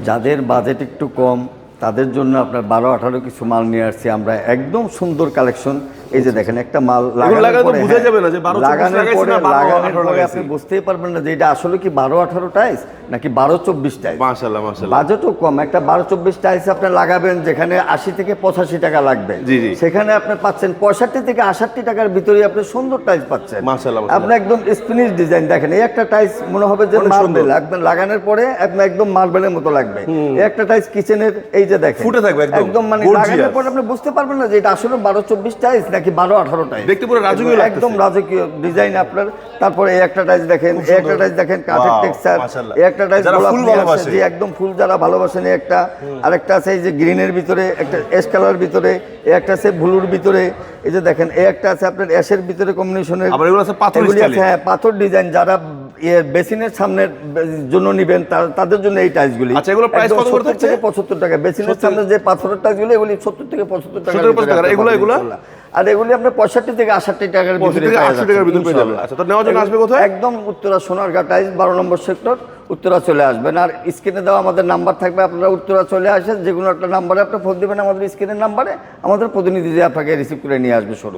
যাদের বাজেট একটু কম তাদের জন্য আপনার 12-18 কিছু মাল নিয়ে আসছি আমরা, একদম সুন্দর কালেকশন। এই যে দেখেন একটা মাল লাগানোর পরে বোঝা যাবে না যে লাগানোর পরে আপনি বুঝতেই পারবেন না যে এটা আসলে কি 12-18 টাইলস নাকি 12-24 টাইলস। মাশাআল্লাহ মাশাআল্লাহ, বাজেটও কম, একটা 12-24 টাইলস আপনি লাগাবেন যেখানে 80 থেকে 85 টাকা লাগবে, সেখানে আপনি পাচ্ছেন 65 থেকে 68 টাকার ভিতরে আপনি সুন্দর টাইলস পাচ্ছেন। মাশাআল্লাহ আপনি একদম স্পিনিশ ডিজাইন দেখেন, এই একটা টাইলস মনে হবে যে মার্বেল, একদম লাগানোর পরে আপনি একদম মার্বেলের মতো লাগবে। এই একটা টাইলস কিচেনের, এই যে দেখেন ফুটে থাকবে একদম, মানে লাগানোর পরে আপনি বুঝতে পারবেন না যে এটা আসলে 12-24 টাইলস নাকি 12-18 টাইলস। দেখতে পুরো রাজকীয় লাগতেছে, একদম রাজকীয় ডিজাইন আপনার। তারপরে এই একটা টাইলস দেখেন, এই একটা টাইলস দেখেন কাঠের টেক্সচার, এই একটা টাইলস ফুল ভালোবাসে, যে একদম ফুল যারা ভালোবাসেন এই একটা। আরেকটা আছে এই যে গ্রিনের ভিতরে, একটা অ্যাশ কালার ভিতরে, এই একটা আছে ব্লুর ভিতরে, এই যে দেখেন এই একটা আছে আপনার অ্যাশের ভিতরে কম্বিনেশনের। আবার এগুলো আছে পাথর স্টাইলে, হ্যাঁ পাথর ডিজাইন, যারা বেসিনের সামনের জন্য নেবেন তাদের জন্য এই টাইলসগুলি। আচ্ছা এগুলো প্রাইস কত করে থাকছে? 75 টাকা। বেসিনের সামনে যে পাথরের টাইলসগুলো এগুলি 70 থেকে 75 টাকা। এগুলো আর এগুলি আপনার 65 থেকে 68 টাকার ভিতরে পেয়ে যাবেন। আচ্ছা তো নেওয়ার জন্য আসবে কোথায়? একদম উত্তরা সোনারগাঁ টাইলস 12 নম্বর সেক্টর, উত্তরা চলে আসবেন। আর স্ক্রিনে দেওয়া আমাদের নাম্বার থাকবে, আপনারা উত্তরা চলে আসেন, যে কোনো একটা নাম্বারে আপনি ফোন দিবেন আমাদের স্ক্রিনের নাম্বারে, আমাদের প্রতিনিধি আপনাকে রিসিভ করে নিয়ে আসবে শোরুমে।